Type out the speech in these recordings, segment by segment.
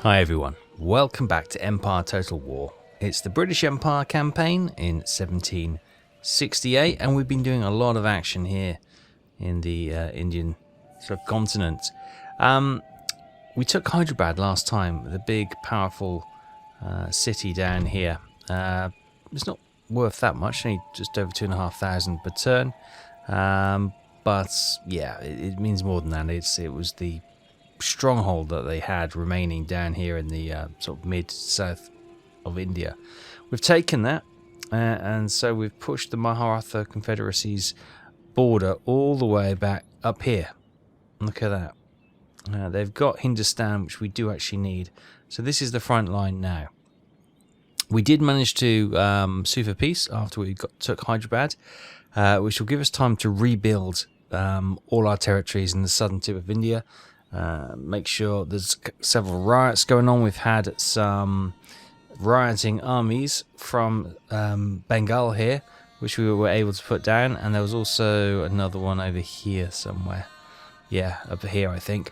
Hi everyone, welcome back to Empire Total War. It's the British Empire campaign in 1768 and we've been doing a lot of action here in the Indian subcontinent. We took Hyderabad last time, the big powerful city down here. It's not worth that much, only just over 2,500 per turn, but yeah, it means more than that. It was the stronghold that they had remaining down here in the sort of mid-south of India. We've taken that, and so we've pushed the Maratha Confederacy's border all the way back up here. Look at that. They've got Hindustan, which we do actually need. So this is the front line now. We did manage to sue for peace after we took Hyderabad, which will give us time to rebuild all our territories in the southern tip of India. Make sure there's several riots going on. We've had some rioting armies from Bengal here, which we were able to put down, and there was also another one over here somewhere. Yeah, over here I think,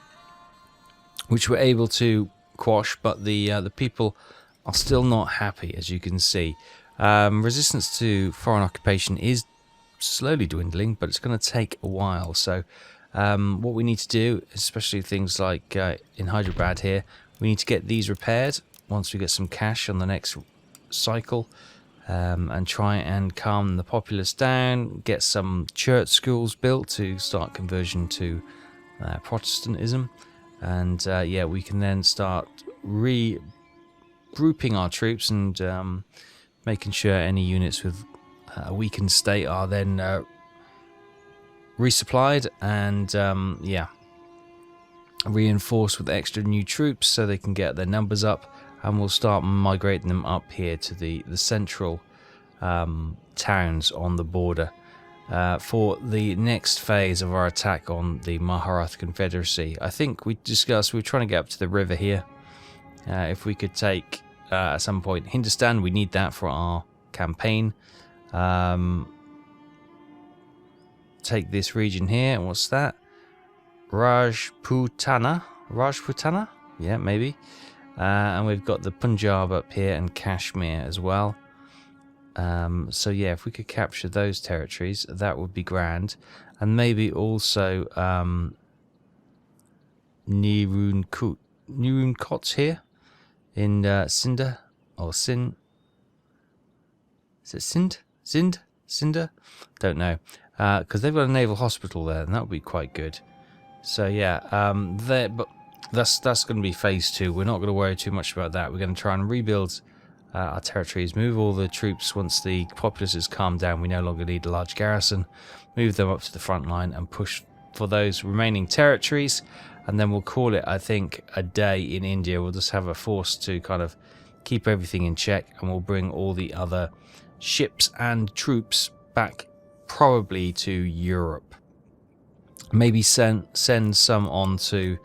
which we're able to quash, but the people are still not happy, as you can see. Resistance to foreign occupation is slowly dwindling, but it's going to take a while. So what we need to do, especially things like in Hyderabad here, we need to get these repaired once we get some cash on the next cycle, and try and calm the populace down, get some church schools built to start conversion to Protestantism, and yeah, we can then start regrouping our troops and making sure any units with a weakened state are then resupplied and yeah, reinforced with extra new troops so they can get their numbers up, and we'll start migrating them up here to the central towns on the border for the next phase of our attack on the Maratha Confederacy. I think we discussed we were trying to get up to the river here. If we could take at some point Hindustan, we need that for our campaign. Take this region here, and what's that? Rajputana? Yeah, maybe. And we've got the Punjab up here and Kashmir as well. So yeah, if we could capture those territories, that would be grand. And maybe also Nirunkots here in Sinda, or Sin. Is it Sind? Cinder? Don't know. Because they've got a naval hospital there, and that would be quite good. So yeah, but that's going to be phase 2. We're not going to worry too much about that. We're going to try and rebuild our territories, move all the troops once the populace has calmed down. We no longer need a large garrison. Move them up to the front line and push for those remaining territories, and then we'll call it, I think, a day in India. We'll just have a force to kind of keep everything in check, and we'll bring all the other ships and troops back probably to Europe. Maybe send some onto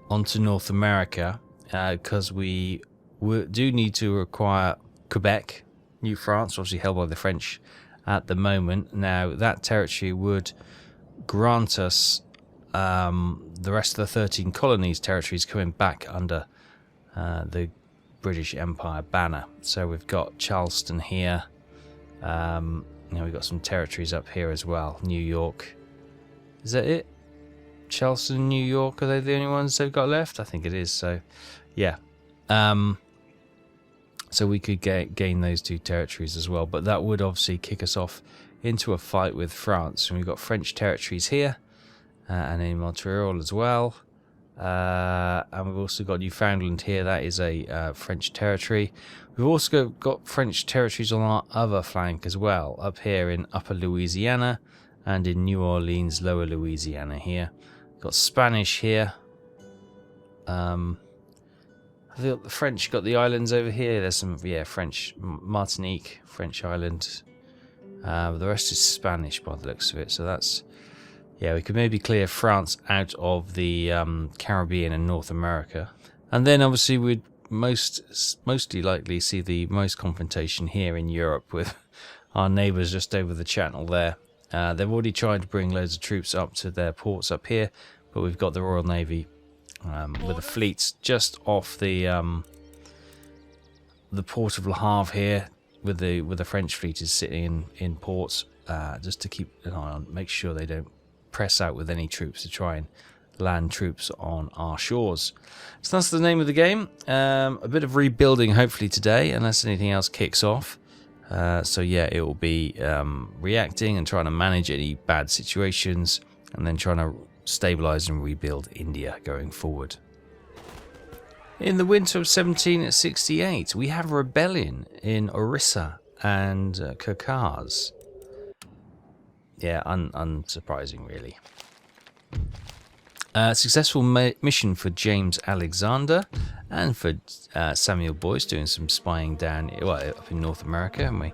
North America, because we do need to acquire Quebec, New France, obviously held by the French at the moment. Now that territory would grant us the rest of the 13 colonies territories coming back under the British Empire banner. So we've got Charleston here. We've got some territories up here as well. New York. Is that it? Charleston and New York, are they the only ones they've got left? I think it is. So, yeah. So we could gain those two territories as well. But that would obviously kick us off into a fight with France. And we've got French territories here. And in Montreal as well. And we've also got Newfoundland here. That is a French territory. We've also got French territories on our other flank as well, up here in Upper Louisiana and in New Orleans, Lower Louisiana here. We've got Spanish here. I think the French got the islands over here. There's some, yeah, French, Martinique, French island. The rest is Spanish by the looks of it. So that's, yeah, we could maybe clear France out of the Caribbean and North America. And then obviously we'd mostly likely see the most confrontation here in Europe with our neighbours just over the channel there. They've already tried to bring loads of troops up to their ports up here, but we've got the Royal Navy with the fleets just off the port of Le Havre here, with the French fleet is sitting in ports, just to keep an eye on, make sure they don't press out with any troops to try and land troops on our shores. So that's the name of the game. A bit of rebuilding hopefully today, unless anything else kicks off. So yeah, it will be reacting and trying to manage any bad situations, and then trying to stabilize and rebuild India going forward. In the winter of 1768, we have a rebellion in Orissa and Caucase. Yeah, unsurprising really. Successful mission for James Alexander and for Samuel Boyce, doing some spying down up in North America, haven't we?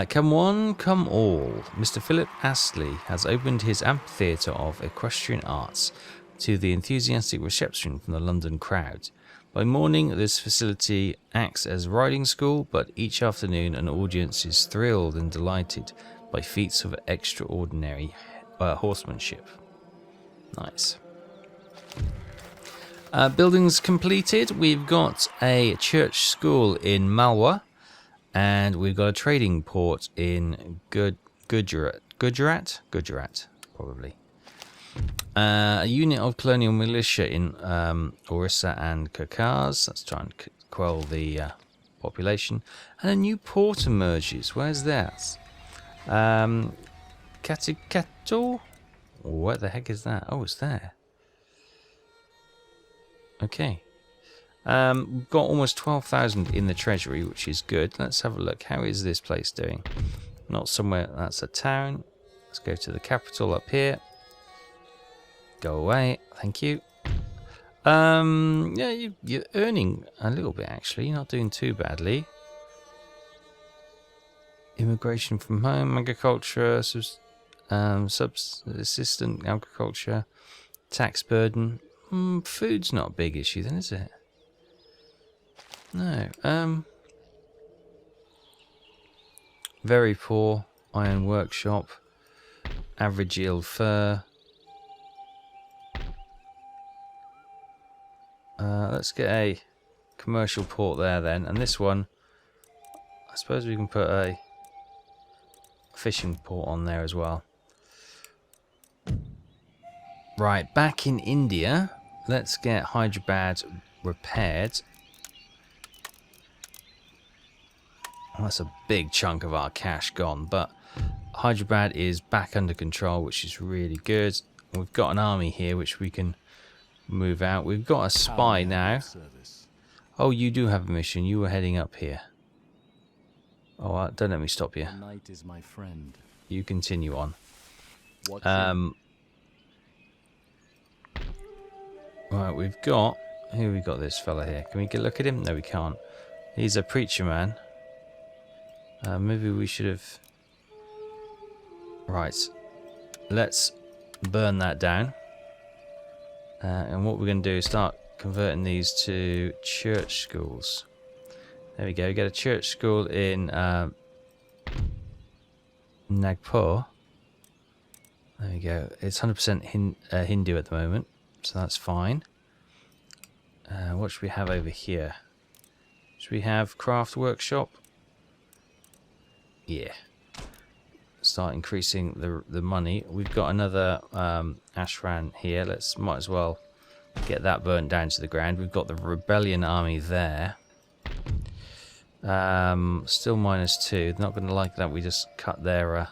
Come one, come all. Mr. Philip Astley has opened his amphitheatre of equestrian arts to the enthusiastic reception from the London crowd. By morning, this facility acts as riding school, but each afternoon an audience is thrilled and delighted by feats of extraordinary horsemanship. Nice. Buildings completed. We've got a church school in Malwa, and we've got a trading port in Gujarat, probably. A unit of colonial militia in Orissa and Caucase. That's trying to quell the population. And a new port emerges. Where's that? Katikato? What the heck is that? Oh, it's there. Okay. We've got almost 12,000 in the treasury, which is good. Let's have a look. How is this place doing? Not somewhere. That's a town. Let's go to the capital up here. Go away. Thank you. Yeah, you're earning a little bit, actually. You're not doing too badly. Immigration from home, agriculture, subsistent agriculture, tax burden. Food's not a big issue then, is it? No. Very poor. Iron workshop. Average yield fur. Let's get a commercial port there then. And this one, I suppose we can put a fishing port on there as well. Right, back in India, let's get Hyderabad repaired. Well, that's a big chunk of our cash gone, but Hyderabad is back under control, which is really good. We've got an army here which we can move out. We've got a spy now. Oh, you do have a mission. You were heading up here. Oh, don't let me stop you. Night is my friend. You continue on. Right, we've got... Here we got this fella here. Can we get a look at him? No, we can't. He's a preacher man. Maybe we should have... Right. Let's burn that down. And what we're going to do is start converting these to church schools. There we go. We get a church school in Nagpur. There we go. It's 100% Hindu at the moment, so that's fine. What should we have over here? Should we have craft workshop? Yeah. Start increasing the money. We've got another ashram here. Might as well get that burnt down to the ground. We've got the rebellion army there. Still -2. They're not going to like that. We just cut their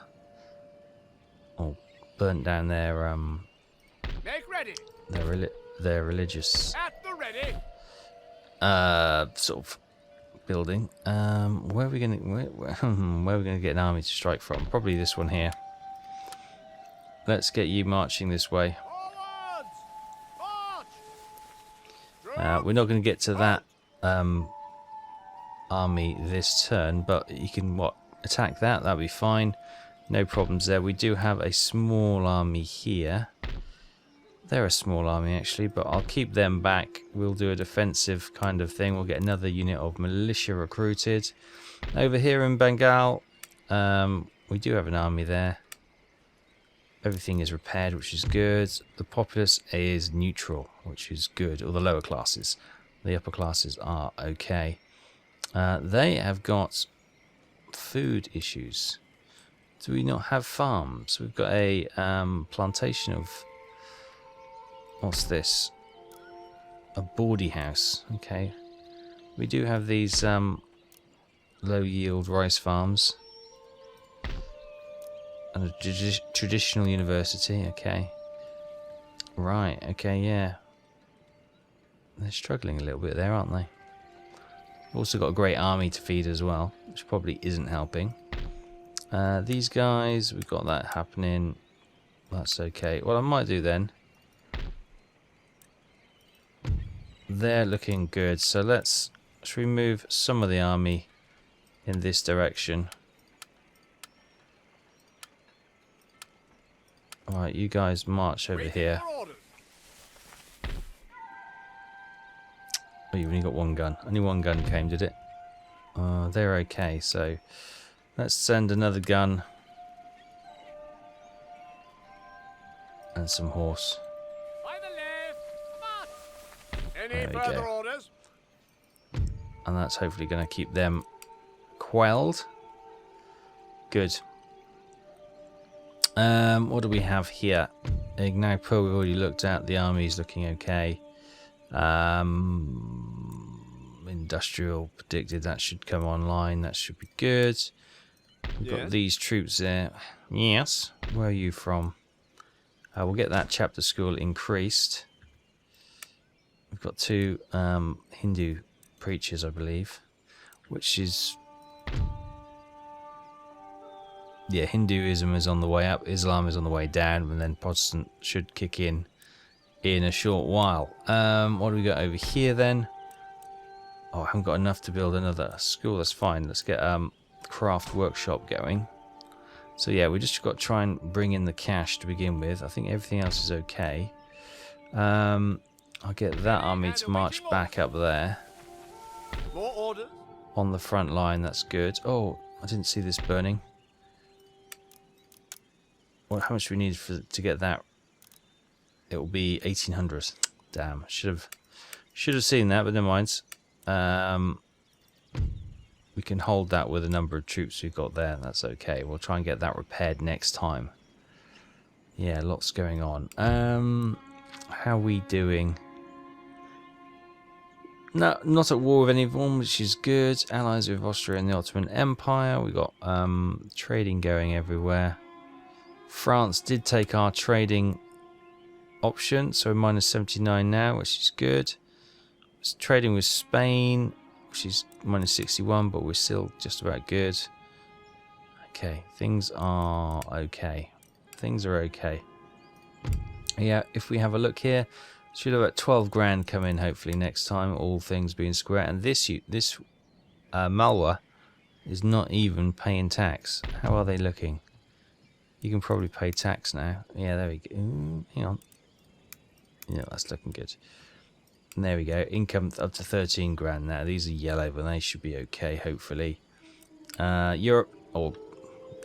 or burnt down their Make ready. their religious At the ready. sort of building. Where are we gonna get an army to strike from? Probably this one here. Let's get you marching this way. Forwards! March! We're not going to get to that army this turn, but you can attack that. That'll be fine. No problems there. We do have a small army here. They're a small army actually, but I'll keep them back. We'll do a defensive kind of thing. We'll get another unit of militia recruited. Over here in Bengal, we do have an army there. Everything is repaired, which is good. The populace is neutral, which is good. Or the lower classes. The upper classes are okay. They have got food issues. Do we not have farms? We've got a plantation of... What's this? A bawdy house. Okay. We do have these low yield rice farms. And a traditional university. Okay. Right. Okay, yeah. They're struggling a little bit there, aren't they? Also got a great army to feed as well, which probably isn't helping. These guys, we've got that happening. That's okay. What I might do then... They're looking good, so should we move some of the army in this direction? Alright, you guys march over here. Oh, you've only got one gun. Only one gun came, did it? They're okay, so let's send another gun. And some horse. By the left. Come on. Any There we further go. orders? And that's hopefully going to keep them quelled. Good. What do we have here? Ignapo, we've already looked at. The army's looking okay. Industrial predicted that should come online. That should be good. We've got these troops there. Yes. Where are you from? We'll get that chapter school increased. We've got 2 Hindu preachers, I believe, which is... Yeah, Hinduism is on the way up, Islam is on the way down, and then Protestant should kick in a short while. What do we got over here then? Oh, I haven't got enough to build another school. That's fine. Let's get craft workshop going. So yeah, we just got to try and bring in the cash to begin with. I think everything else is okay. I'll get that army to march back up there. More orders? On the front line, that's good. Oh, I didn't see this burning. How much do we need to get that? It will be 1800. Damn, should have seen that, but never mind. We can hold that with the number of troops we've got there. That's okay. We'll try and get that repaired next time. Yeah, lots going on. How are we doing? No, not at war with anyone, which is good. Allies with Austria and the Ottoman Empire. We got trading going everywhere. France did take our trading option, so we're minus 79 now, which is good. It's trading with Spain, which is minus 61, but we're still just about good. Okay, things are okay. Things are okay. Yeah, if we have a look here, should have about 12 grand come in hopefully next time, all things being square. And this Malwa is not even paying tax. How are they looking? You can probably pay tax now. Yeah, there we go. Ooh, hang on. Yeah, that's looking good. And there we go. Income up to 13 grand now. These are yellow, but they should be okay, hopefully. Europe, or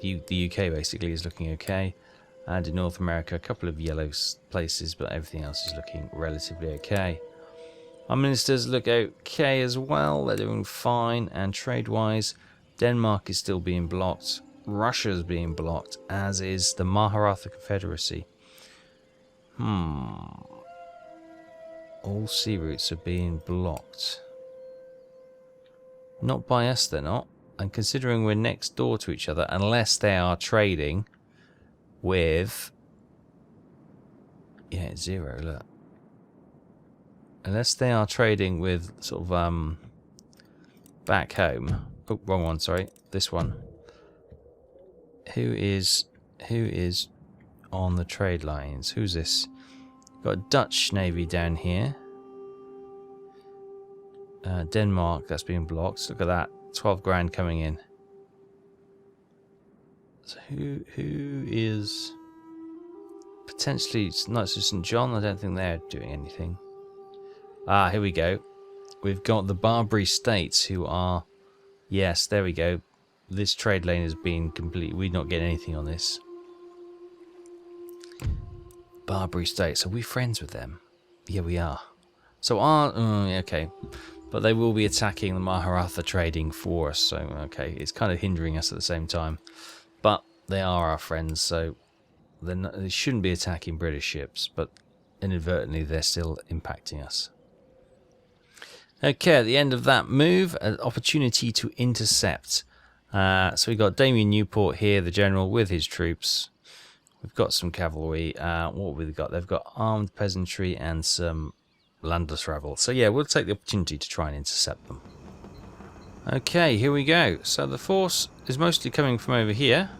the UK basically, is looking okay. And in North America, a couple of yellow places, but everything else is looking relatively okay. Our ministers look okay as well. They're doing fine. And trade-wise, Denmark is still being blocked. Russia's being blocked, as is the Maharatha Confederacy. All sea routes are being blocked. Not by us, they're not. And considering we're next door to each other, unless they are trading with... Yeah, it's 0, look. Unless they are trading with sort of back home. Oh, wrong one, sorry. This one. Who is on the trade lines? Who's this? Got a Dutch navy down here. Denmark, that's being blocked. Look at that, 12 grand coming in. So who is potentially Knights of St. John? I don't think they're doing anything. Ah, here we go. We've got the Barbary States who are... Yes, there we go. This trade lane has been complete. We're not getting anything on this. Barbary states. Are we friends with them? Yeah, we are. So okay. But they will be attacking the Maharatha trading for us. So, okay, it's kind of hindering us at the same time. But they are our friends, so they shouldn't be attacking British ships. But inadvertently, they're still impacting us. Okay, at the end of that move, an opportunity to intercept. So we've got Damien Newport here, the general, with his troops. We've got some cavalry. What have we got? They've got armed peasantry and some landless rabble. So yeah, we'll take the opportunity to try and intercept them. Okay, here we go. So the force is mostly coming from over here.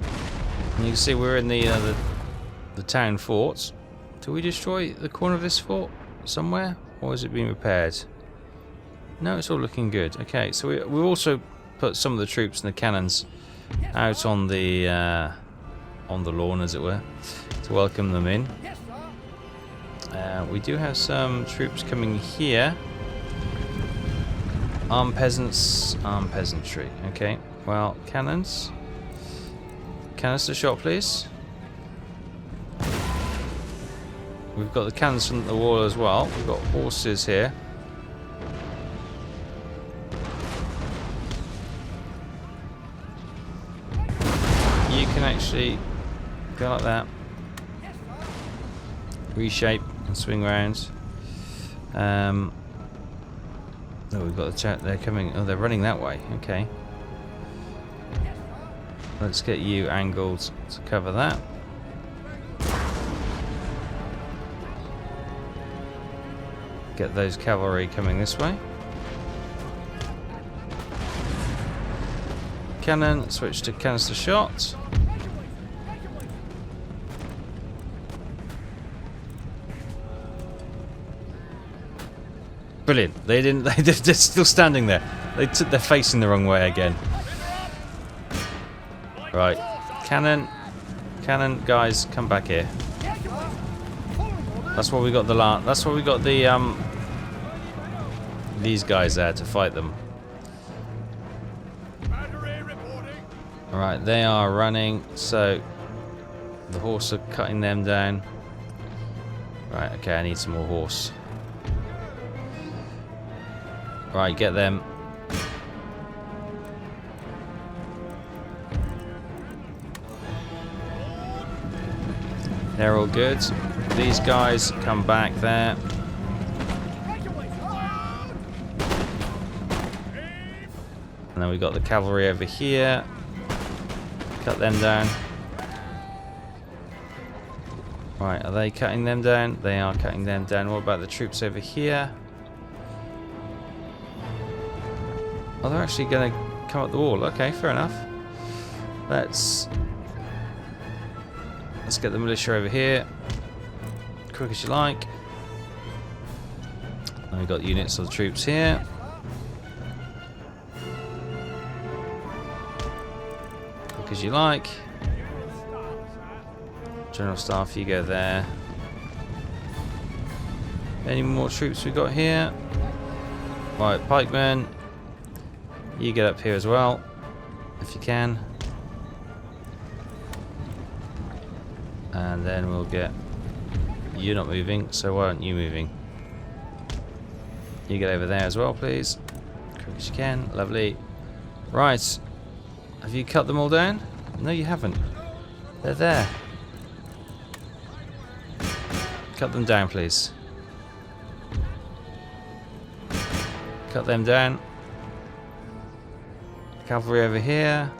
And you can see we're in the town fort. Do we destroy the corner of this fort somewhere? Or has it been repaired? No, it's all looking good. Okay, so we've also put some of the troops and the cannons out on the lawn, as it were, to welcome them in. We do have some troops coming here. Armed peasants, armed peasantry. Okay, well, cannons. Canister shot, please. We've got the cannons from the wall as well. We've got horses here. You can actually go like that. Reshape and swing round. Oh, we've got the chat. They're coming. Oh, they're running that way. Okay. Let's get you angled to cover that. Get those cavalry coming this way. Cannon, switch to canister shot. Brilliant. They're still standing there. They're facing the wrong way again. Right. Cannon, guys, come back here. That's why we got the these guys there to fight them. Alright, they are running, so the horse are cutting them down. Right, okay, I need some more horse. Right, get them. They're all good. These guys come back there. And then we've got the cavalry over here. Cut them down. Right, are they cutting them down? They are cutting them down. What about the troops over here? Oh, they're actually going to come up the wall. Okay, fair enough. Let's get the militia over here. Quick as you like. And we've got units of the troops here. Quick as you like. General Staff, you go there. Any more troops we got here? Right, pikemen. You get up here as well, if you can. And then we'll get... You're not moving, so why aren't you moving? You get over there as well, please. Quick as you can. Lovely. Right. Have you cut them all down? No, you haven't. They're there. Cut them down, please. Cut them down. Cavalry over here.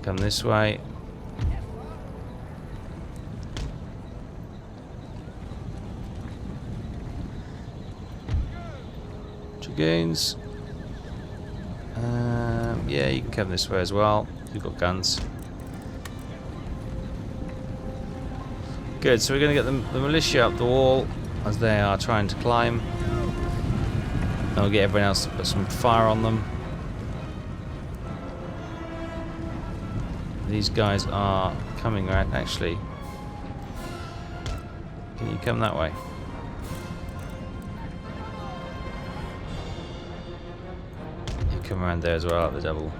Come this way. Dragoons. Yeah, you can come this way as well. You've got guns. Good, so we're going to get the militia up the wall as they are trying to climb. And we'll get everyone else to put some fire on them. These guys are coming right, actually. Can you come that way? You come around there as well, at the double.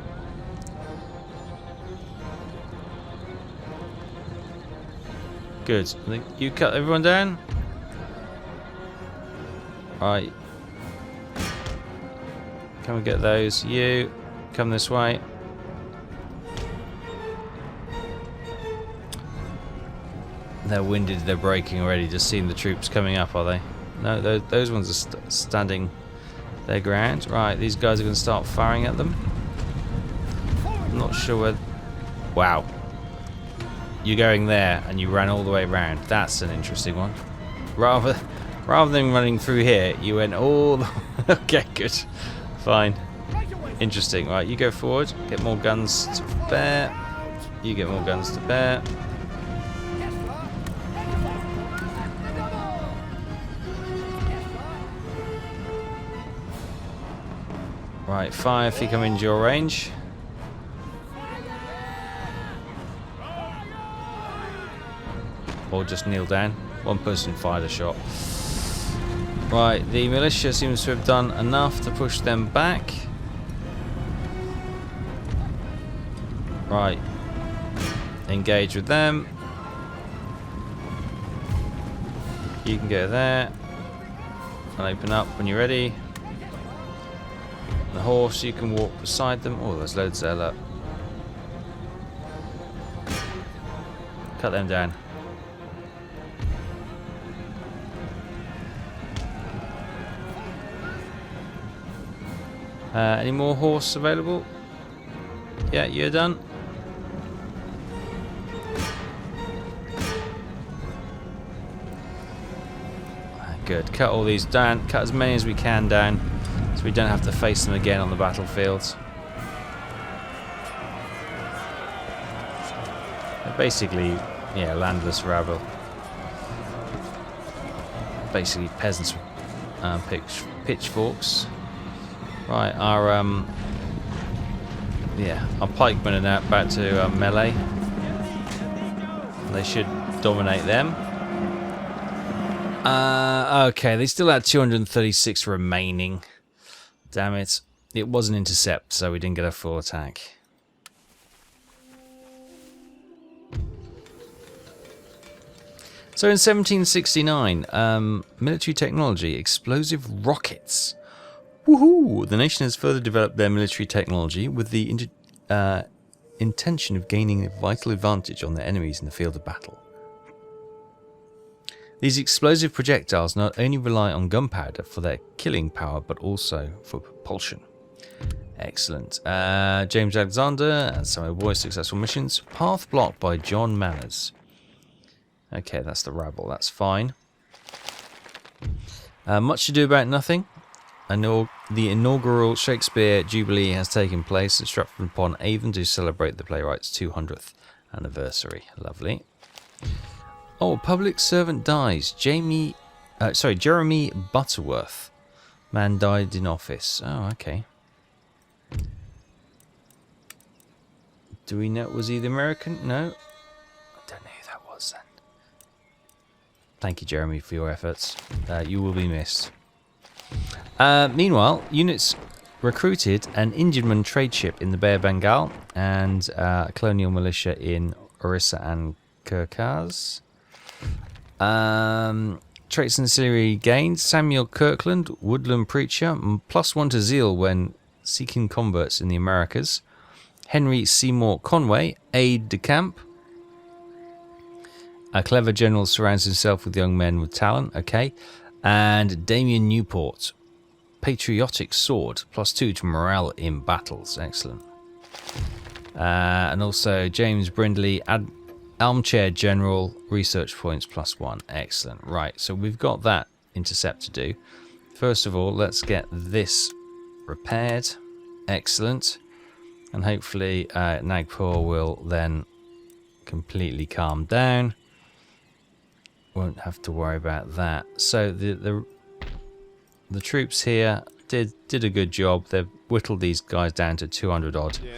Good. I think you cut everyone down. Right. Come and get those. You come this way. They're winded. They're breaking already. Just seeing the troops coming up, are they? No, those ones are standing their ground. Right. These guys are going to start firing at them. I'm not sure where. Wow. You're going there and you ran all the way around. That's an interesting one. Rather than running through here, you went all the okay, good. Fine. Interesting. Right, you go forward. Get more guns to bear. You get more guns to bear. Right, fire if you come into your range. Or just kneel down. One person fired a shot. Right, the militia seems to have done enough to push them back. Right. Engage with them. You can go there. And open up when you're ready. The horse, you can walk beside them. Oh, there's loads there, look. Cut them down. Any more horse available? Yeah, you're done. Good. Cut all these down. Cut as many as we can down, so we don't have to face them again on the battlefields. They're basically, yeah, landless rabble. Basically peasants with pitchforks. Right, our pikemen are now back to melee. They should dominate them. Okay, they still had 236 remaining. Damn it. It was an intercept, so we didn't get a full attack. So in 1769, military technology, explosive rockets. Woohoo! The nation has further developed their military technology with the intention of gaining a vital advantage on their enemies in the field of battle. These explosive projectiles not only rely on gunpowder for their killing power, but also for propulsion. Excellent. James Alexander and Samuel Boy's successful missions. Path blocked by John Manners. Okay, that's the rabble. That's fine. Much to do about nothing. The inaugural Shakespeare Jubilee has taken place at Stratford-upon-Avon to celebrate the playwright's 200th anniversary. Lovely. Oh, public servant dies. Jeremy Butterworth. Man died in office. Oh, okay. Do we know? Was he the American? No. I don't know who that was then. Thank you, Jeremy, for your efforts. You will be missed. Meanwhile, units recruited an Indiaman trade ship in the Bay of Bengal and colonial militia in Orissa and Kirkaz. Traits and ancillary gained. Samuel Kirkland, woodland preacher, +1 to zeal when seeking converts in the Americas. Henry Seymour Conway, aide de camp. A clever general surrounds himself with young men with talent. Okay. And Damien Newport, patriotic sword, +2 to morale in battles. Excellent. And also James Brindley, armchair general, research points +1. Excellent. Right, so we've got that intercept to do. First of all, let's get this repaired. Excellent. And hopefully Nagpur will then completely calm down. Won't have to worry about that. So the troops here did a good job. They've whittled these guys down to 200 odd. Yeah.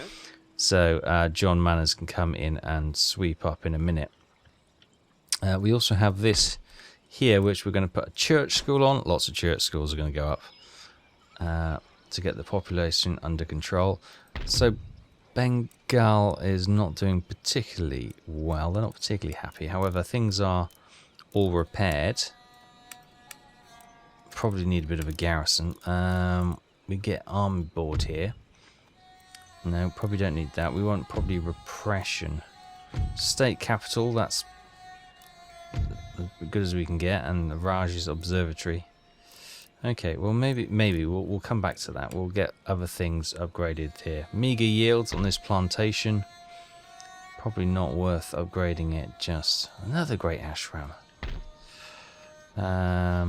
So John Manners can come in and sweep up in a minute. We also have this here, which we're going to put a church school on. Lots of church schools are going to go up to get the population under control. So Bengal is not doing particularly well. They're not particularly happy. However, things are all repaired. Probably need a bit of a garrison. We get army board here. No, probably don't need that. We want probably repression. State capital, that's as good as we can get, and Raj's observatory. Okay, well maybe we'll come back to that. We'll get other things upgraded here. Meager yields on this plantation. Probably not worth upgrading it. Just another great ashram. A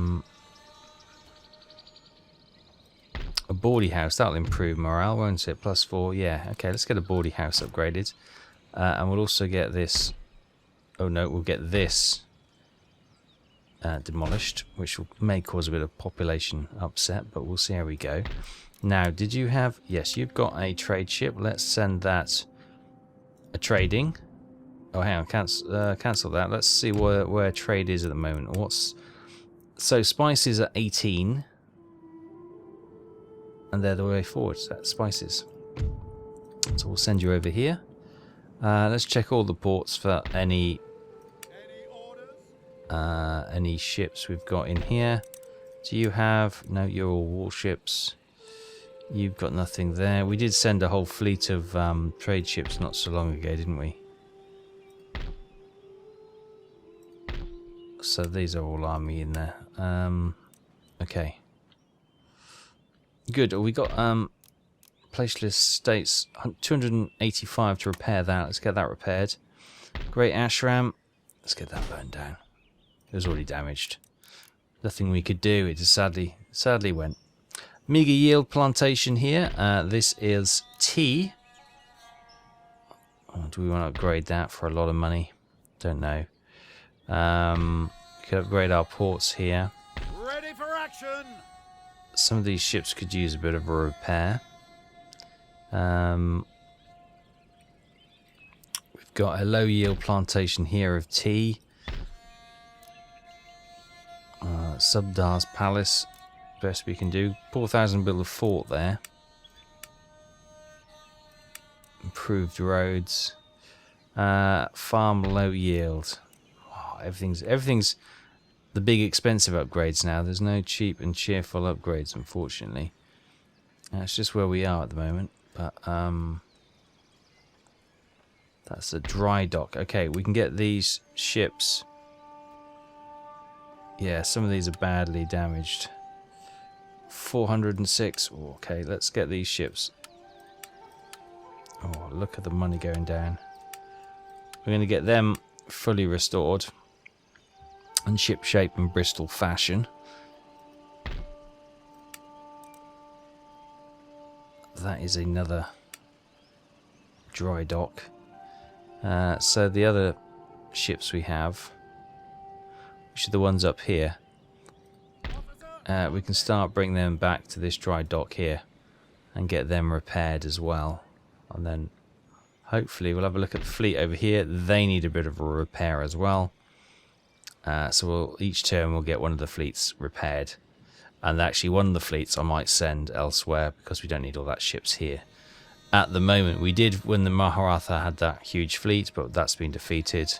boardie house, that'll improve morale, won't it? +4, yeah. Okay, let's get a boardie house upgraded. And we'll also get this... Oh no, we'll get this demolished, which may cause a bit of population upset, but we'll see how we go. Now, did you have... Yes, you've got a trade ship. Let's send that a trading. Oh, hang on, cancel that. Let's see where trade is at the moment. So spices are 18. And they're the way forward, so that's spices. So we'll send you over here. Let's check all the ports for any ships we've got in here. Do you have... No, you're all warships. You've got nothing there. We did send a whole fleet of trade ships not so long ago, didn't we? So these are all army in there. Okay. Good. We got placeless states 285 to repair that. Let's get that repaired. Great ashram. Let's get that burned down. It was already damaged. Nothing we could do. It just sadly went. Meager yield plantation here. This is tea. Oh, do we want to upgrade that for a lot of money? Don't know. We could upgrade our ports here. Ready for action. Some of these ships could use a bit of a repair. We've got a low yield plantation here of tea. Subdar's Palace, best we can do. 4,000 build a fort there. Improved roads. Farm low yield. Oh, everything's the big expensive upgrades now. There's no cheap and cheerful upgrades, unfortunately. That's just where we are at the moment. But that's a dry dock. Okay, we can get these ships. Yeah, some of these are badly damaged. 406. Oh, okay, let's get these ships. Oh, look at the money going down. We're going to get them fully restored. And ship shape in Bristol fashion. That is another dry dock. So the other ships we have, which are the ones up here, we can start bringing them back to this dry dock here and get them repaired as well. And then hopefully we'll have a look at the fleet over here. They need a bit of a repair as well. So each turn we'll get one of the fleets repaired. And actually one of the fleets I might send elsewhere because we don't need all that ships here. At the moment we did when the Maharatha had that huge fleet, but that's been defeated.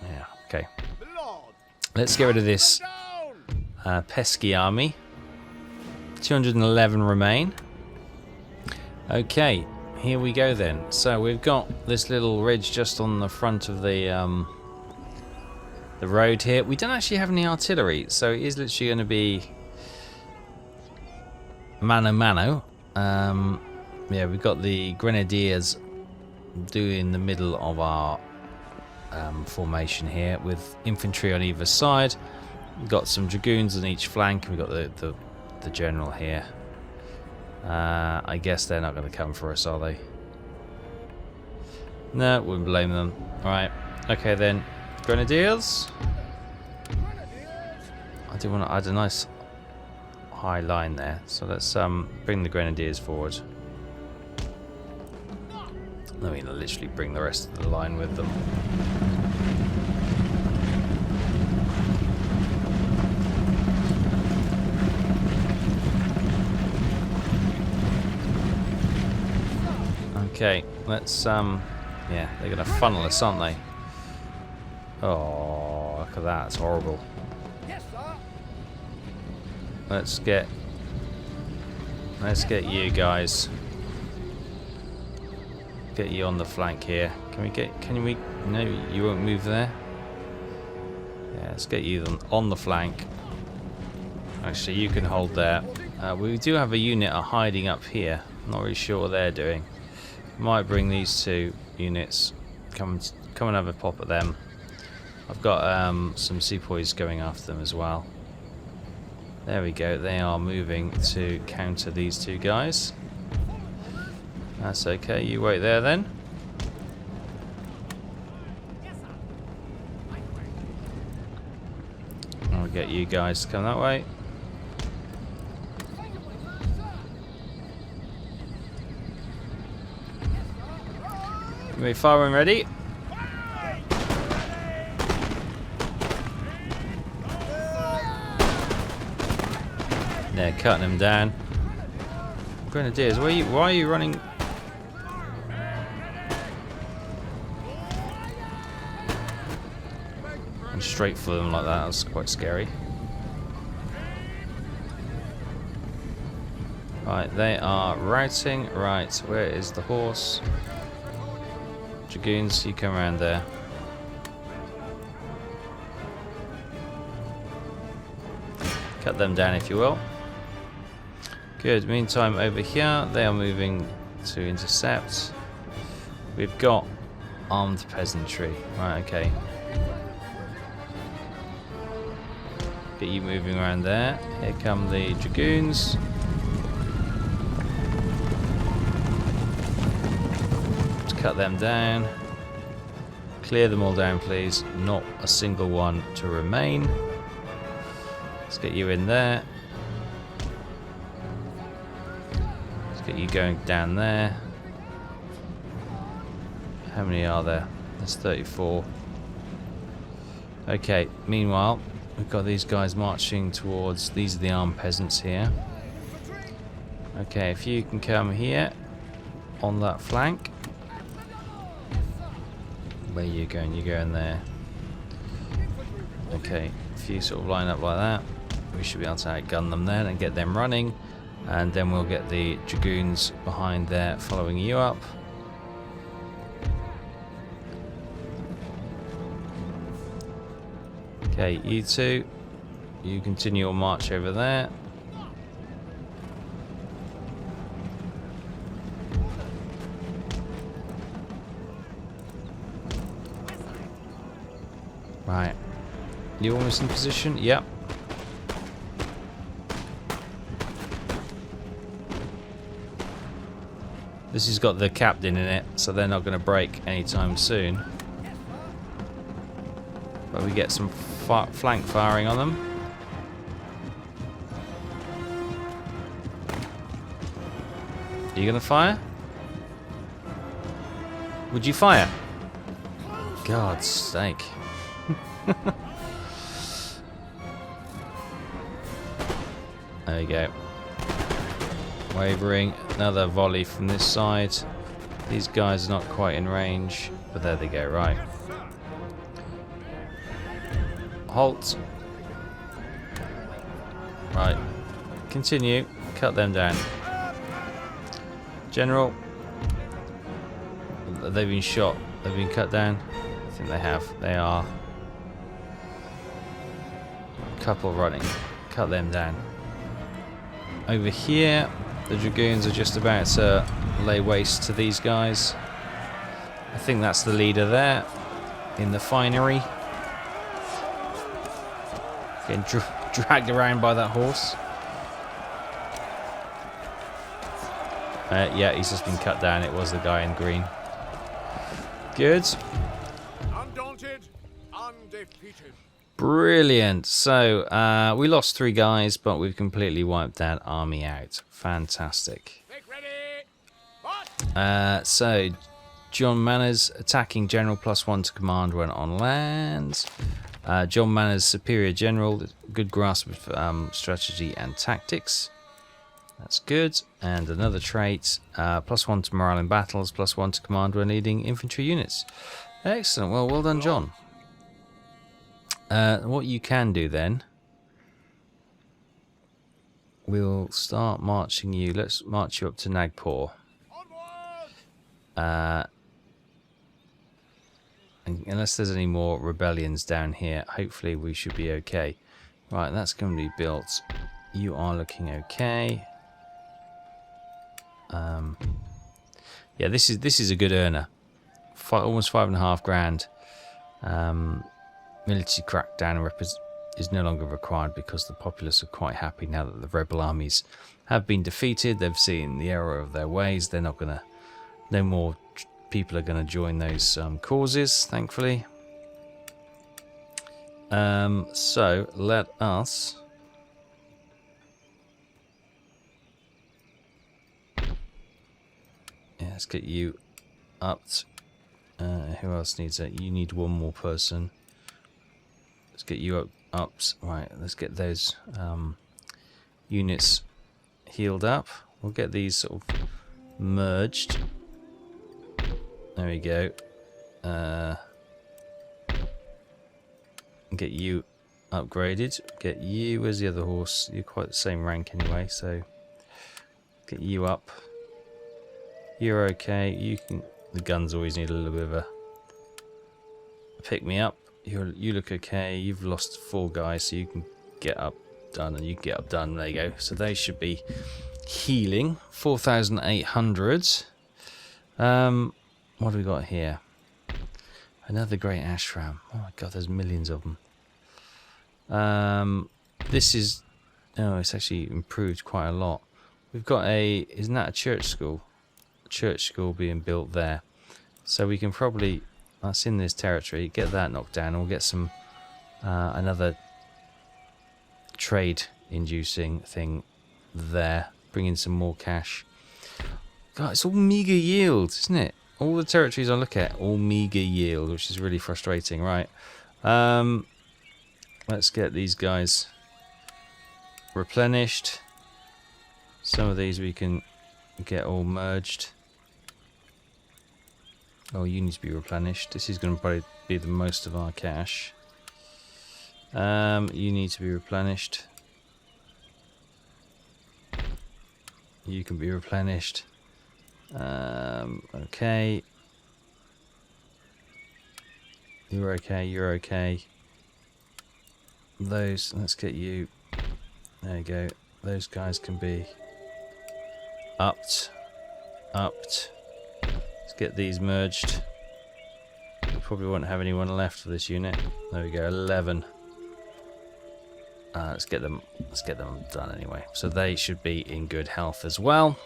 Yeah, okay. Let's get rid of this pesky army. 211 remain. Okay, here we go then. So we've got this little ridge just on the front of the road here. We don't actually have any artillery, so it is literally going to be mano mano. Yeah, we've got the grenadiers doing the middle of our formation here with infantry on either side. We've got some dragoons on each flank. We've got the general here. I guess they're not going to come for us, are they? No, wouldn't blame them. Alright, okay then. Grenadiers. I do want to add a nice high line there, so let's bring the grenadiers forward. I mean, I'll literally bring the rest of the line with them. Okay, let's yeah, they're gonna funnel us, aren't they? Oh, look at that, it's horrible. Let's get you guys. Get you on the flank here. Can we no, you won't move there. Yeah, let's get you on the flank. Actually, you can hold there. We do have a unit hiding up here. I'm not really sure what they're doing. Might bring these two units. Come and have a pop at them. I've got some sepoys going after them as well. There we go. They are moving to counter these two guys. That's okay. You wait there then. I'll get you guys to come that way. We fire when ready. They're cutting them down. Grenadiers, why are you running? And straight for them like that. That's quite scary. Right, they are routing. Right, where is the horse? Dragoons, you come around there. Cut them down if you will. Good. Meantime, over here, they are moving to intercept. We've got armed peasantry. Right, okay. Get you moving around there. Here come the dragoons. Let's cut them down. Clear them all down, please. Not a single one to remain. Let's get you in there. Let's get you going down there. How many are there? There's 34. Okay, meanwhile, we've got these guys marching towards... These are the armed peasants here. Okay, if you can come here on that flank. Where are you going? You're going there. Okay, if you sort of line up like that, we should be able to outgun them then and get them running. And then we'll get the dragoons behind there following you up. Okay, you two, you continue your march over there. Right, you almost in position? Yep. This has got the captain in it, so they're not going to break anytime soon. But we get some flank firing on them. Are you going to fire? Would you fire? God's sake. There we go. Wavering. Another volley from this side. These guys are not quite in range, but there they go. Right. Halt. Right. Continue. Cut them down. General. They've been shot. They've been cut down. I think they have. They are. Couple running. Cut them down. Over here, the dragoons are just about to lay waste to these guys. I think that's the leader there in the finery. Getting dragged around by that horse. Yeah, he's just been cut down. It was the guy in green. Good. Undaunted, undefeated. Brilliant. So, we lost 3 guys, but we've completely wiped that army out. Fantastic. Make ready. So, John Manners, attacking general +1 to command when on land. John Manners, superior general, good grasp of strategy and tactics. That's good. And another trait, +1 to morale in battles, +1 to command when leading infantry units. Excellent. Well done, John. What you can do then, we'll start marching you. Let's march you up to Nagpur. And unless there's any more rebellions down here, hopefully we should be okay. Right, that's going to be built. You are looking okay. Yeah, this is a good earner. Almost 5.5 grand. Military crackdown is no longer required because the populace are quite happy now that the rebel armies have been defeated. They've seen the error of their ways. They're not gonna. No more people are gonna join those causes, thankfully. So let us. Yeah, let's get you up. Who else needs it? You need one more person. Let's get you up. Right, let's get those units healed up. We'll get these sort of merged. There we go. Get you upgraded. Get you. Where's the other horse? You're quite the same rank anyway, so get you up. You're okay. You can. The guns always need a little bit of a pick me up. You look okay. You've lost 4 guys, so you can get up done, and you can get up done. There you go. So they should be healing. 4,800. What do we got here? Another great ashram. Oh my god, there's millions of them. This is. Oh, it's actually improved quite a lot. We've got a. Isn't that a church school? Church school being built there, so we can probably, that's in this territory, get that knocked down, and we'll get some another trade inducing thing there, bring in some more cash. God, it's all meager yield, isn't it? All the territories I look at, all meager yield, which is really frustrating. Right, let's get these guys replenished. Some of these we can get all merged. Oh, you need to be replenished. This is going to probably be the most of our cash. You need to be replenished. You can be replenished. Okay. You're okay, you're okay. Those, let's get you. There you go. Those guys can be upped. Let's get these merged. We probably won't have anyone left for this unit. There we go, 11. Let's get them done anyway. So they should be in good health as well.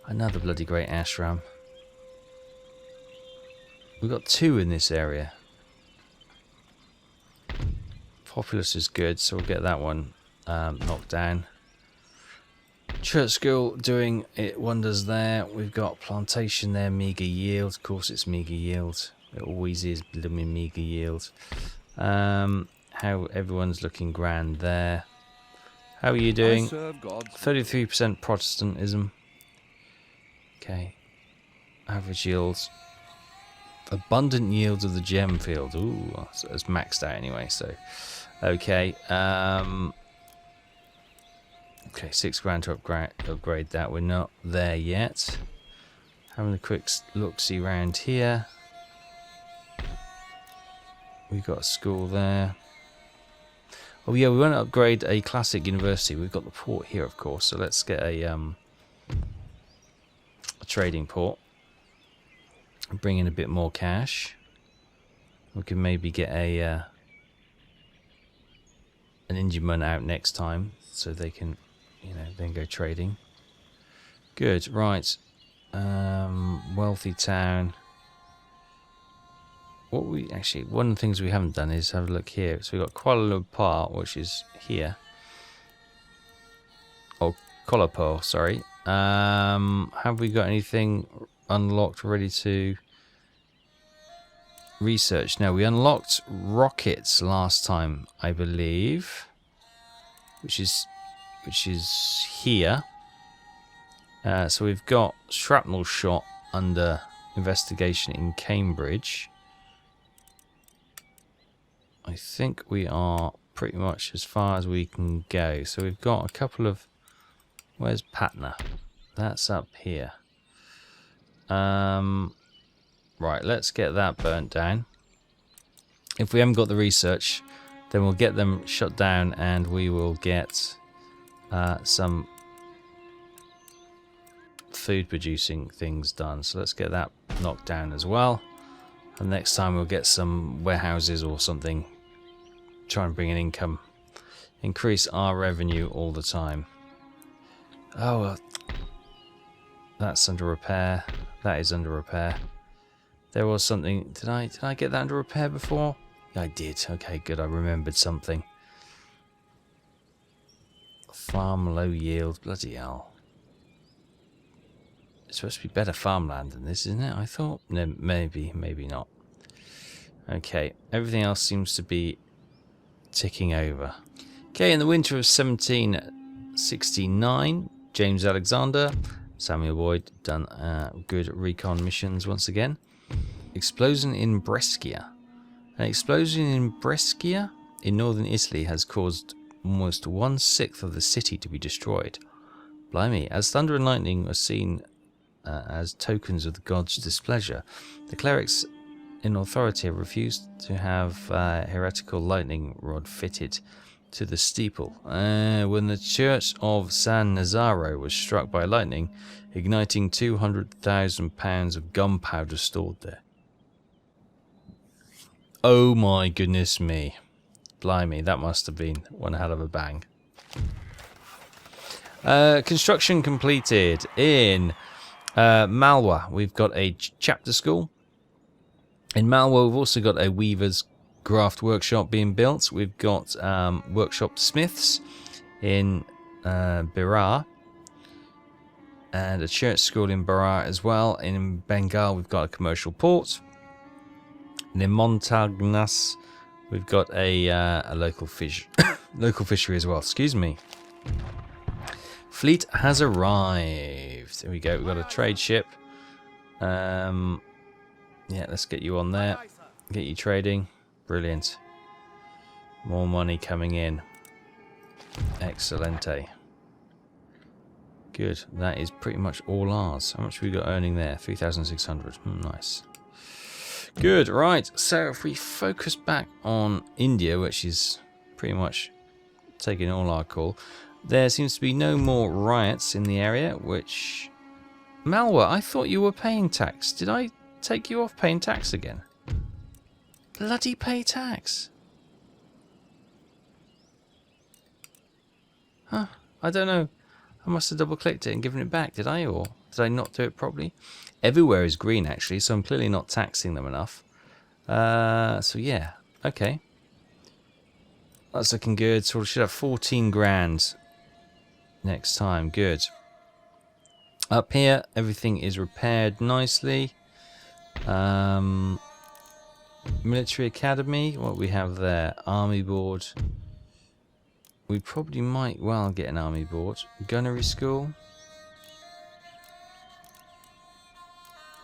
Another bloody great ashram. We've got 2 in this area. Populace is good, so we'll get that one knocked down. Church school doing it wonders there. We've got plantation there, meager yield. Of course it's meager yield. It always is blooming meager yield. How everyone's looking grand there. How are you doing? 33% Protestantism. Okay. Average yields. Abundant yields of the gem field. Ooh, so it's maxed out anyway, so okay. Okay, 6 grand to upgrade that. We're not there yet. Having a quick look-see round here. We've got a school there. Oh yeah, we want to upgrade a classic university. We've got the port here, of course. So let's get a trading port. Bring in a bit more cash. We can maybe get a an Indian out next time, so they can, then go trading. Good, right. Wealthy town. One of the things we haven't done is have a look here. So we've got Kuala Lumpur, which is here. Oh, Kolapur, sorry. Have we got anything unlocked ready to research? No, we unlocked rockets last time, I believe, which is which is here. So we've got shrapnel shot under investigation in Cambridge. I think we are pretty much as far as we can go. So we've got a couple of... Where's Patna? That's up here. Right, let's get that burnt down. If we haven't got the research, then we'll get them shut down and we will get some food producing things done. So let's get that knocked down as well. And next time we'll get some warehouses or something. Try and bring in income. Increase our revenue all the time. Oh, that's under repair. That is under repair. There was something. Did I get that under repair before? I did. Okay, good. I remembered something. Farm low yield. Bloody hell. It's supposed to be better farmland than this, isn't it? I thought. No, maybe not. Okay, everything else seems to be ticking over. Okay, in the winter of 1769, James Alexander, Samuel Boyd done good recon missions once again. Explosion in Brescia. An explosion in Brescia in northern Italy has caused almost 1/6 of the city to be destroyed. Blimey, as thunder and lightning are seen as tokens of the gods' displeasure, the clerics in authority have refused to have heretical lightning rod fitted to the steeple. When the church of San Nazaro was struck by lightning, igniting 200,000 pounds of gunpowder stored there. Oh my goodness me. Blimey, that must have been one hell of a bang. Construction completed in Malwa. We've got a chapter school. In Malwa, we've also got a weaver's craft workshop being built. We've got workshop smiths in Berar. And a church school in Berar as well. In Bengal, we've got a commercial port. And in Montagnas, we've got a local local fishery as well. Excuse me. Fleet has arrived. There we go. We've got a trade ship. Yeah, let's get you on there. Get you trading. Brilliant. More money coming in. Excelente. Good. That is pretty much all ours. How much have we got earning there? 3,600. Nice. Good. Right. So if we focus back on India, which is pretty much taking all our call, there seems to be no more riots in the area, which... Malwa, I thought you were paying tax. Did I take you off paying tax again? Bloody pay tax. Huh. I don't know. I must have double clicked it and given it back, did I? Or did I not do it properly? Everywhere is green actually, so I'm clearly not taxing them enough. So yeah, okay. That's looking good. So we should have 14 grand next time. Good. Up here, everything is repaired nicely. Military Academy, what we have there? Army Board. We probably might well get an Army Board. Gunnery School.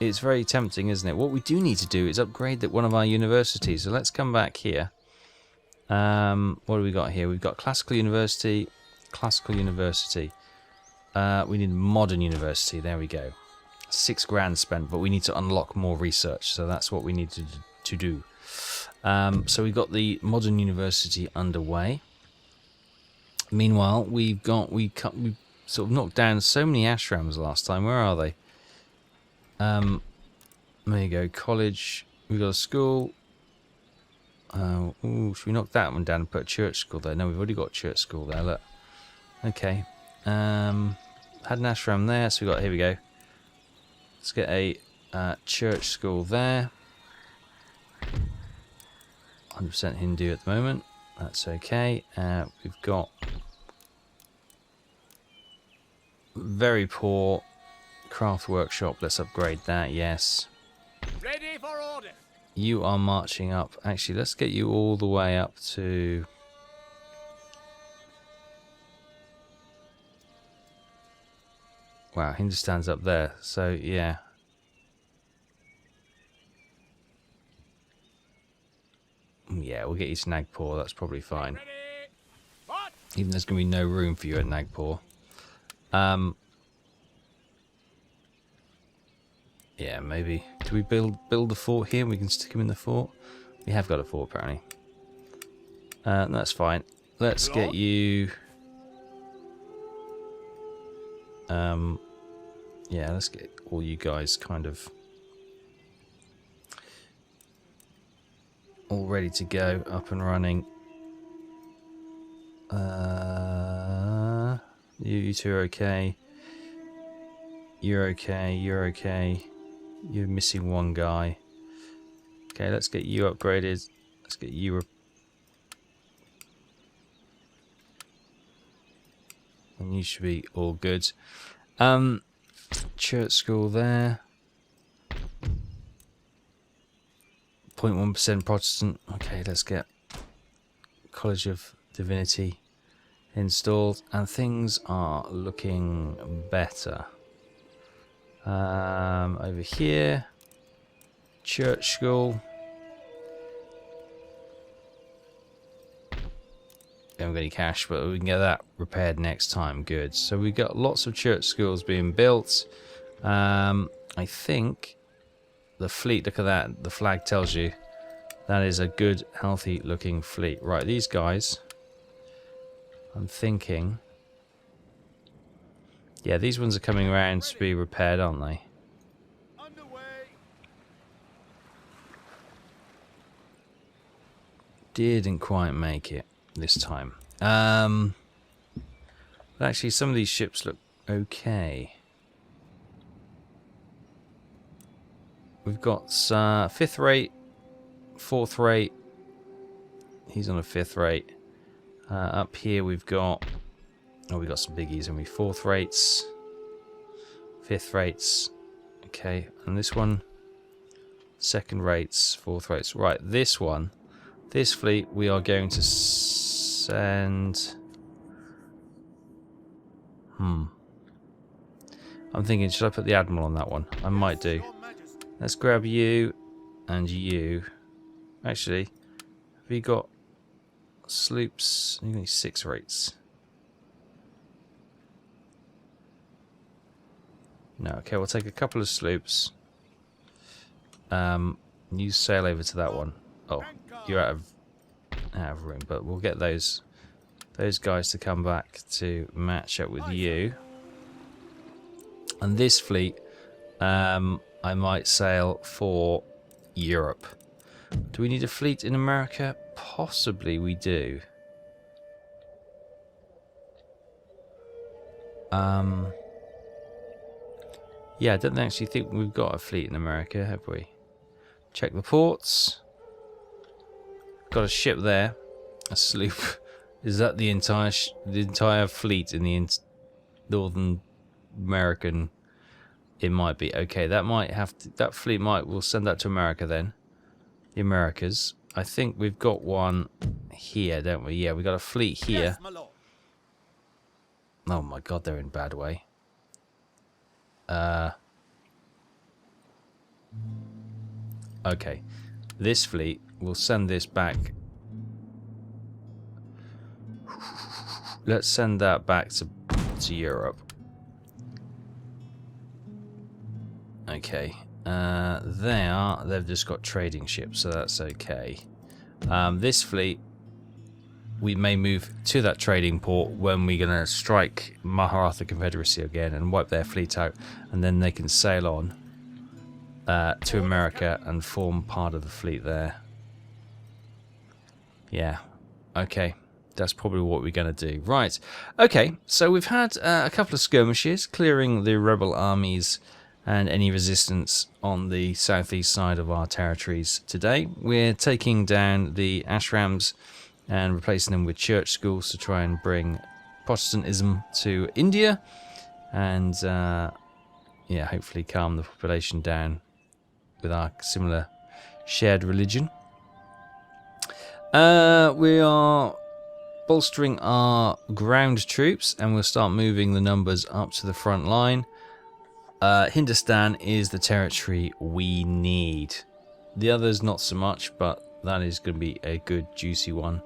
It's very tempting, isn't it? What we do need to do is upgrade one of our universities. So let's come back here. What do we got here? We've got Classical University. Classical University. We need Modern University. There we go. 6 grand spent, but we need to unlock more research. So that's what we need to do. So we've got the Modern University underway. Meanwhile, we sort of knocked down so many ashrams last time. Where are they? There you go. College. We've got a school. Ooh, should we knock that one down and put a church school there? No, we've already got a church school there. Look. Okay. Had an ashram there, so here we go. Let's get a church school there. 100% Hindu at the moment. That's okay. We've got very poor craft workshop. Let's upgrade that. Yes. Ready for order. You are marching up. Actually, let's get you all the way up to Wow, Hindustan's up there. So, yeah. Yeah, we'll get you to Nagpur. That's probably fine. Ready. What? Even there's going to be no room for you at Nagpur. Yeah, maybe. Do we build the fort here and we can stick him in the fort? We have got a fort, apparently. That's fine. Let's get you... yeah, let's get all you guys kind of all ready to go, up and running. You two are okay. You're okay. You're okay. You're missing one guy. Okay, let's get you upgraded. Let's get you. And you should be all good. Church school there. 0.1% Protestant. Okay, let's get College of Divinity installed, and things are looking better. Over here, church school. We haven't got any cash, but we can get that repaired next time. Good. So we got lots of church schools being built. I think the fleet, look at that, the flag tells you that is a good, healthy looking fleet. Right, these guys, I'm thinking, yeah, these ones are coming around to be repaired, aren't they? Underway. Didn't quite make it this time. But actually, some of these ships look okay. We've got 5th rate, 4th rate. He's on a 5th rate. Up here we've got... Oh, we've got some biggies, and we 4th rates. 5th rates. Okay, and this one... 2nd rates, 4th rates. Right, this one... This fleet we are going to send... I'm thinking, should I put the Admiral on that one? I might do. Let's grab you and you. Actually, have you got sloops? You need 6 rates. No, okay, we'll take a couple of sloops. You sail over to that one. Oh, you're out of room, but we'll get those guys to come back to match up with you. And this fleet, I might sail for Europe. Do we need a fleet in America? Possibly we do. Yeah, I don't actually think we've got a fleet in America, have we? Check the ports. Got a ship there, a sloop. Is that the entire fleet in the Northern American? It might be. Okay, that might have to, that fleet might, we'll send that to America then. The Americas. I think we've got one here, don't we? Yeah, we got a fleet here. Yes, my lord. Oh my god, they're in a bad way. Okay. This fleet, we'll send this back. Let's send that back to Europe. Okay. They've just got trading ships, so that's okay. This fleet, we may move to that trading port when we're going to strike Maharatha Confederacy again and wipe their fleet out, and then they can sail on to America and form part of the fleet there. Yeah, okay, that's probably what we're going to do. Right, okay, so we've had a couple of skirmishes, clearing the rebel armies and any resistance on the southeast side of our territories today. We're taking down the ashrams and replacing them with church schools to try and bring Protestantism to India, and yeah, hopefully calm the population down with our similar shared religion. We are bolstering our ground troops, and we'll start moving the numbers up to the front line. Hindustan is the territory we need. The others not so much, but that is going to be a good juicy one.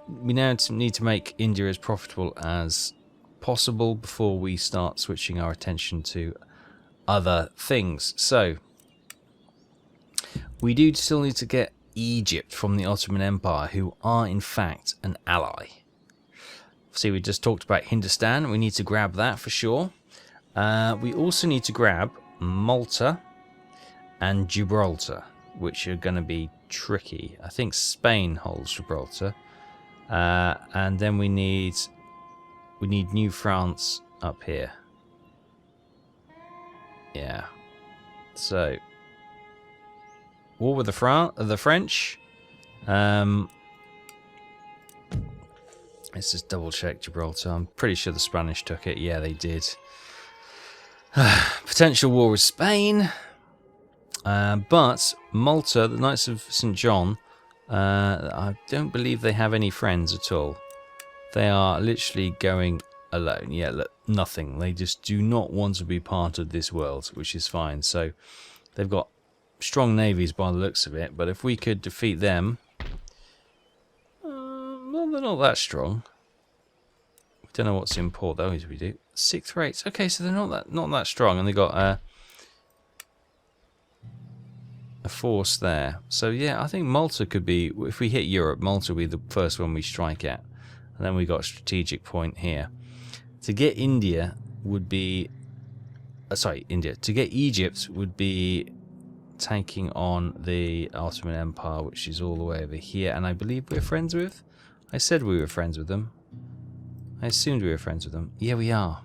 We now need to make India as profitable as possible before we start switching our attention to other things. So we do still need to get Egypt from the Ottoman Empire, who are in fact an ally. See, we just talked about Hindustan. We need to grab that for sure. We also need to grab Malta and Gibraltar, which are going to be tricky. I think Spain holds Gibraltar. And then we need New France up here. Yeah. So war with the French. Let's just double check Gibraltar. I'm pretty sure the Spanish took it. Yeah, they did. Potential war with Spain. But Malta, the Knights of St. John, I don't believe they have any friends at all. They are literally going alone. Yeah, look, nothing. They just do not want to be part of this world, which is fine. So they've got strong navies by the looks of it. But if we could defeat them, well, they're not that strong. We don't know what's in port though, as we do. 6th rates. Okay, so they're not that strong, and they got a force there. So yeah, I think Malta could be, if we hit Europe, Malta will be the first one we strike at. And then we got a strategic point here. To get India would be to get Egypt would be taking on the Ottoman Empire, which is all the way over here, and I believe we're friends with. I said we were friends with them. I assumed we were friends with them. Yeah, we are.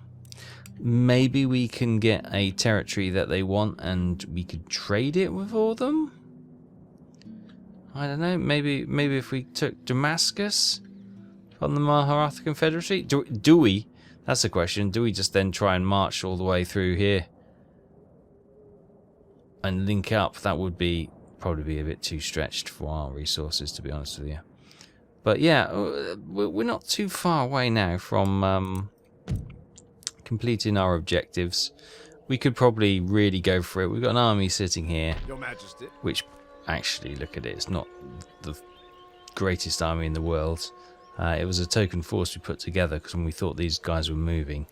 Maybe we can get a territory that they want and we could trade it with all them? I don't know. Maybe if we took Damascus from the Maharatha Confederacy? Do we? That's the question. Do we just then try and march all the way through here and link up? That would probably be a bit too stretched for our resources, to be honest with you. But yeah, we're not too far away now from completing our objectives. We could probably really go for it. We've got an army sitting here, Your Majesty. which actually, look at it, it's not the greatest army in the world. It was a token force we put together because we thought these guys were moving.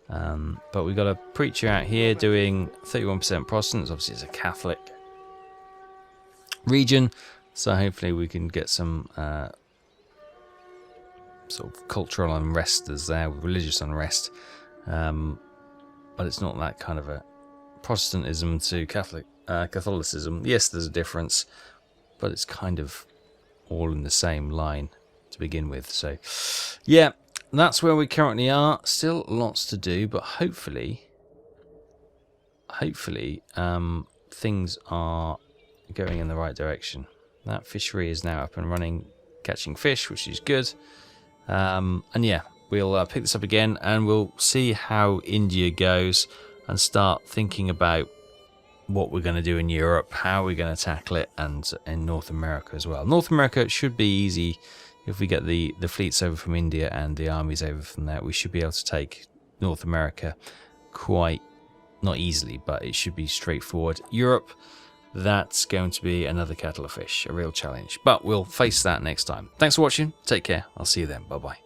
But we've got a preacher out here doing 31% Protestants. Obviously, it's a Catholic region, so hopefully we can get some sort of cultural unrest as there, religious unrest. But it's not that kind of a Protestantism to Catholicism. Yes, there's a difference, but it's kind of all in the same line to begin with. So yeah, that's where we currently are. Still lots to do, but hopefully things are going in the right direction. That fishery is now up and running, catching fish, which is good. And yeah, we'll pick this up again and we'll see how India goes and start thinking about what we're going to do in Europe, how we're going to tackle it, and in North America as well. North America should be easy if we get the fleets over from India and the armies over from there. We should be able to take North America quite, not easily, but it should be straightforward. Europe, that's going to be another kettle of fish, a real challenge. But we'll face that next time. Thanks for watching. Take care. I'll see you then. Bye-bye.